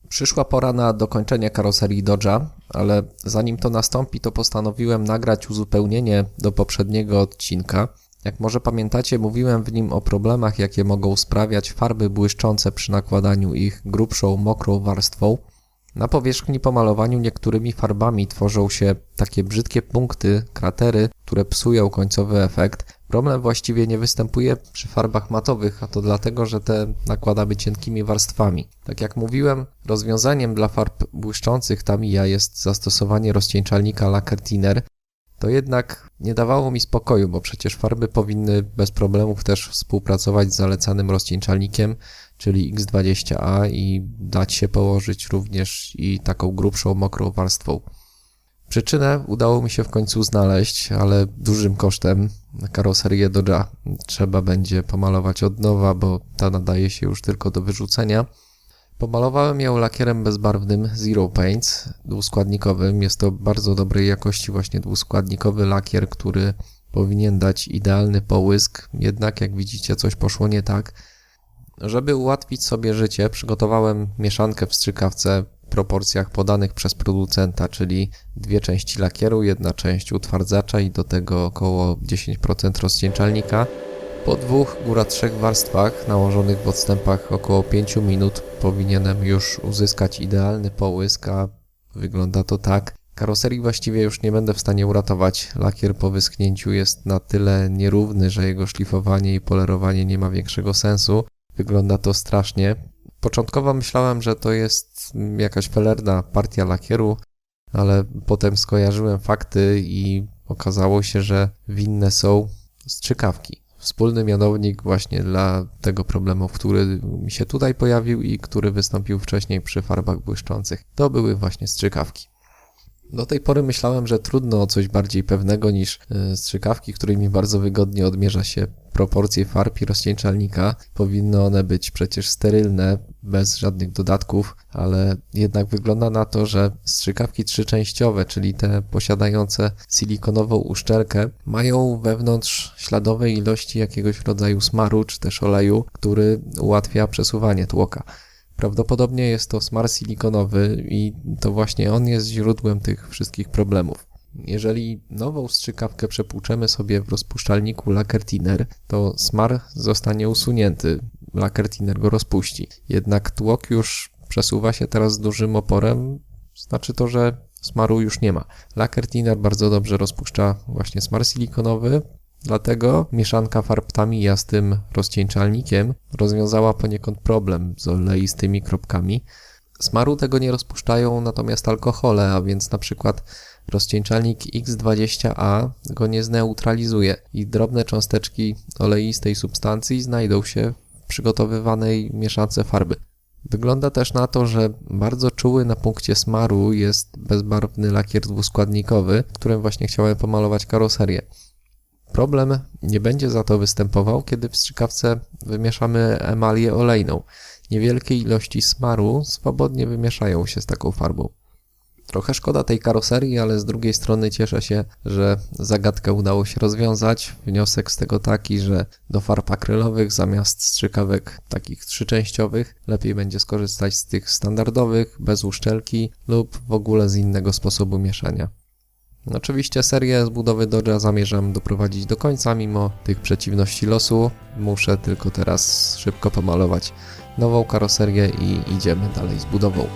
Przyszła pora na dokończenie karoserii Dodge'a, ale zanim to nastąpi, to postanowiłem nagrać uzupełnienie do poprzedniego odcinka. Jak może pamiętacie, mówiłem w nim o problemach, jakie mogą sprawiać farby błyszczące przy nakładaniu ich grubszą, mokrą warstwą. Na powierzchni po malowaniu niektórymi farbami tworzą się takie brzydkie punkty, kratery, które psują końcowy efekt. Problem właściwie nie występuje przy farbach matowych, a to dlatego, że te nakładamy cienkimi warstwami. Tak jak mówiłem, rozwiązaniem dla farb błyszczących Tamiya jest zastosowanie rozcieńczalnika Lacquer Thinner. To jednak nie dawało mi spokoju, bo przecież farby powinny bez problemów też współpracować z zalecanym rozcieńczalnikiem, czyli X20A i dać się położyć również i taką grubszą, mokrą warstwą. Przyczynę udało mi się w końcu znaleźć, ale dużym kosztem. Karoserię Dodge'a trzeba będzie pomalować od nowa, bo ta nadaje się już tylko do wyrzucenia. Pomalowałem ją lakierem bezbarwnym Zero Paints, dwuskładnikowym. Jest to bardzo dobrej jakości właśnie dwuskładnikowy lakier, który powinien dać idealny połysk, jednak jak widzicie coś poszło nie tak. Żeby ułatwić sobie życie, przygotowałem mieszankę w strzykawce w proporcjach podanych przez producenta, czyli 2 części lakieru, 1 część utwardzacza i do tego około 10% rozcieńczalnika. Po 2, góra 3 warstwach nałożonych w odstępach około 5 minut powinienem już uzyskać idealny połysk, a wygląda to tak. Karoserii właściwie już nie będę w stanie uratować. Lakier po wyschnięciu jest na tyle nierówny, że jego szlifowanie i polerowanie nie ma większego sensu. Wygląda to strasznie. Początkowo myślałem, że to jest jakaś felerna partia lakieru, ale potem skojarzyłem fakty i okazało się, że winne są strzykawki. Wspólny mianownik właśnie dla tego problemu, który mi się tutaj pojawił i który wystąpił wcześniej przy farbach błyszczących, to były właśnie strzykawki. Do tej pory myślałem, że trudno o coś bardziej pewnego niż strzykawki, którymi bardzo wygodnie odmierza się proporcje farb i rozcieńczalnika. Powinny one być przecież sterylne, bez żadnych dodatków, ale jednak wygląda na to, że strzykawki trzyczęściowe, czyli te posiadające silikonową uszczelkę, mają wewnątrz śladowe ilości jakiegoś rodzaju smaru czy też oleju, który ułatwia przesuwanie tłoka. Prawdopodobnie jest to smar silikonowy i to właśnie on jest źródłem tych wszystkich problemów. Jeżeli nową strzykawkę przepłuczemy sobie w rozpuszczalniku Lacquer Thinner, to smar zostanie usunięty. Lacquer Thinner go rozpuści. Jednak tłok już przesuwa się teraz z dużym oporem, znaczy to, że smaru już nie ma. Lacquer Thinner bardzo dobrze rozpuszcza właśnie smar silikonowy, dlatego mieszanka farb Tamiya z tym rozcieńczalnikiem rozwiązała poniekąd problem z oleistymi kropkami. Smaru tego nie rozpuszczają natomiast alkohole, a więc na przykład rozcieńczalnik X20A go nie zneutralizuje i drobne cząsteczki oleistej substancji znajdą się w przygotowywanej mieszance farby. Wygląda też na to, że bardzo czuły na punkcie smaru jest bezbarwny lakier dwuskładnikowy, którym właśnie chciałem pomalować karoserię. Problem nie będzie za to występował, kiedy w strzykawce wymieszamy emalię olejną. Niewielkie ilości smaru swobodnie wymieszają się z taką farbą. Trochę szkoda tej karoserii, ale z drugiej strony cieszę się, że zagadkę udało się rozwiązać. Wniosek z tego taki, że do farb akrylowych zamiast strzykawek takich trzyczęściowych lepiej będzie skorzystać z tych standardowych, bez uszczelki lub w ogóle z innego sposobu mieszania. Oczywiście serię z budowy Dodge'a zamierzam doprowadzić do końca mimo tych przeciwności losu. Muszę tylko teraz szybko pomalować nową karoserię i idziemy dalej z budową.